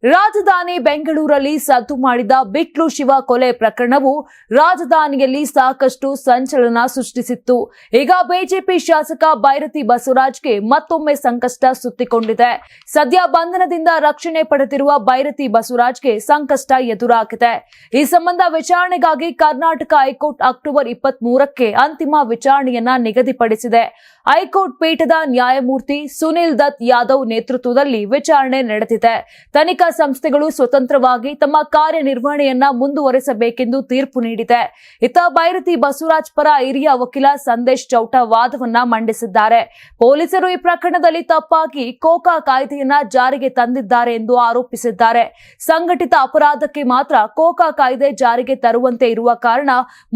ರಾಜಧಾನಿ ಬೆಂಗಳೂರಲ್ಲಿ ಸದ್ದು ಮಾಡಿದ ಬಿಟ್ಲು ಶಿವ ಕೊಲೆ ಪ್ರಕರಣವು ರಾಜಧಾನಿಯಲ್ಲಿ ಸಾಕಷ್ಟು ಸಂಚಲನ ಸೃಷ್ಟಿಸಿತ್ತು. ಈಗ ಬಿಜೆಪಿ ಶಾಸಕ ಬೈರತಿ ಬಸವರಾಜ್ಗೆ ಮತ್ತೊಮ್ಮೆ ಸಂಕಷ್ಟ ಸುತ್ತಿಕೊಂಡಿದೆ. ಸದ್ಯ ಬಂಧನದಿಂದ ರಕ್ಷಣೆ ಪಡೆದಿರುವ ಬೈರತಿ ಬಸವರಾಜ್ಗೆ ಸಂಕಷ್ಟ ಎದುರಾಗಿದೆ. ಈ ಸಂಬಂಧ ವಿಚಾರಣೆಗಾಗಿ ಕರ್ನಾಟಕ ಹೈಕೋರ್ಟ್ ಅಕ್ಟೋಬರ್ 23ಕ್ಕೆ ಅಂತಿಮ ವಿಚಾರಣೆಯನ್ನ ನಿಗದಿಪಡಿಸಿದೆ. ಹೈಕೋರ್ಟ್ ಪೀಠದ ನ್ಯಾಯಮೂರ್ತಿ ಸುನಿಲ್ ದತ್ ಯಾದವ್ ನೇತೃತ್ವದಲ್ಲಿ ವಿಚಾರಣೆ ನಡೆದಿದೆ. ತನಿಖಾ ಸಂಸ್ಥೆಗಳು ಸ್ವತಂತ್ರವಾಗಿ ತಮ್ಮ ಕಾರ್ಯನಿರ್ವಹಣೆಯನ್ನ ಮುಂದುವರೆಸಬೇಕೆಂದು ತೀರ್ಪು ನೀಡಿದೆ. ಇತ್ತ ಬೈರತಿ ಬಸವರಾಜ್ ಪರ ಹಿರಿಯ ವಕೀಲ ಸಂದೇಶ್ ಚೌಟ ವಾದವನ್ನ ಮಂಡಿಸಿದ್ದಾರೆ. ಪೊಲೀಸರು ಈ ಪ್ರಕರಣದಲ್ಲಿ ತಪ್ಪಾಗಿ ಕೋಕಾ ಕಾಯ್ದೆಯನ್ನ ಜಾರಿಗೆ ತಂದಿದ್ದಾರೆ ಎಂದು ಆರೋಪಿಸಿದ್ದಾರೆ. ಸಂಘಟಿತ ಅಪರಾಧಕ್ಕೆ ಮಾತ್ರ ಕೋಕಾ ಕಾಯ್ದೆ ಜಾರಿಗೆ ತರುವಂತೆ ಇರುವ ಕಾರಣ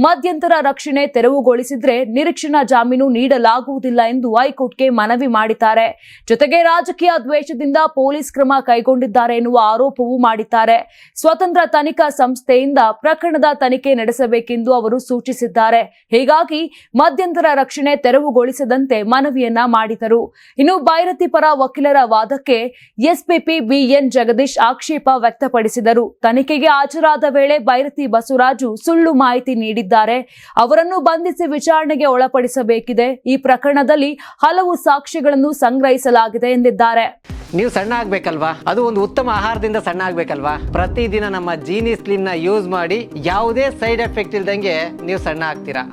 ಮಧ್ಯಂತರ ರಕ್ಷಣೆ ತೆರವುಗೊಳಿಸಿದ್ರೆ ನಿರೀಕ್ಷಣಾ ಜಾಮೀನು ನೀಡಲಾಗುವುದಿಲ್ಲ ಎಂದು ಹೈಕೋರ್ಟ್ಗೆ ಮನವಿ ಮಾಡಿದ್ದಾರೆ. ಜೊತೆಗೆ ರಾಜಕೀಯ ದ್ವೇಷದಿಂದ ಪೊಲೀಸ್ ಕ್ರಮ ಕೈಗೊಂಡಿದ್ದಾರೆ ಎನ್ನುವ ಆರೋಪವೂ ಮಾಡಿದ್ದಾರೆ. ಸ್ವತಂತ್ರ ತನಿಖಾ ಸಂಸ್ಥೆಯಿಂದ ಪ್ರಕರಣದ ತನಿಖೆ ನಡೆಸಬೇಕೆಂದು ಅವರು ಸೂಚಿಸಿದ್ದಾರೆ. ಹೀಗಾಗಿ ಮಧ್ಯಂತರ ರಕ್ಷಣೆ ತೆರವುಗೊಳಿಸದಂತೆ ಮನವಿಯನ್ನ ಮಾಡಿದರು. ಇನ್ನು ಬೈರತಿ ಪರ ವಕೀಲರ ವಾದಕ್ಕೆ ಎಸ್ಪಿಪಿ ಬಿಎನ್ ಜಗದೀಶ್ ಆಕ್ಷೇಪ ವ್ಯಕ್ತಪಡಿಸಿದರು. ತನಿಖೆಗೆ ಹಾಜರಾದ ವೇಳೆ ಬೈರತಿ ಬಸವರಾಜು ಸುಳ್ಳು ಮಾಹಿತಿ ನೀಡಿದ್ದಾರೆ. ಅವರನ್ನು ಬಂಧಿಸಿ ವಿಚಾರಣೆಗೆ ಒಳಪಡಿಸಬೇಕಿದೆ. ಈ ಪ್ರಕರಣದಲ್ಲಿ ಹಲವು ಸಾಕ್ಷ್ಯಗಳನ್ನು ಸಂಗ್ರಹಿಸಲಾಗಿದೆ ಎಂದಿದ್ದಾರೆ. ನೀವು ಸಣ್ಣ ಆಗ್ಬೇಕಲ್ವಾ? ಅದು ಒಂದು ಉತ್ತಮ ಆಹಾರದಿಂದ ಸಣ್ಣ ಆಗ್ಬೇಕಲ್ವಾ? ಪ್ರತಿದಿನ ನಮ್ಮ ಜೀನಿ ಸ್ಲಿಮ್ ನ ಯೂಸ್ ಮಾಡಿ ಯಾವುದೇ ಸೈಡ್ ಎಫೆಕ್ಟ್ ಇಲ್ದಂಗೆ ನೀವು ಸಣ್ಣ ಆಗ್ತೀರಾ.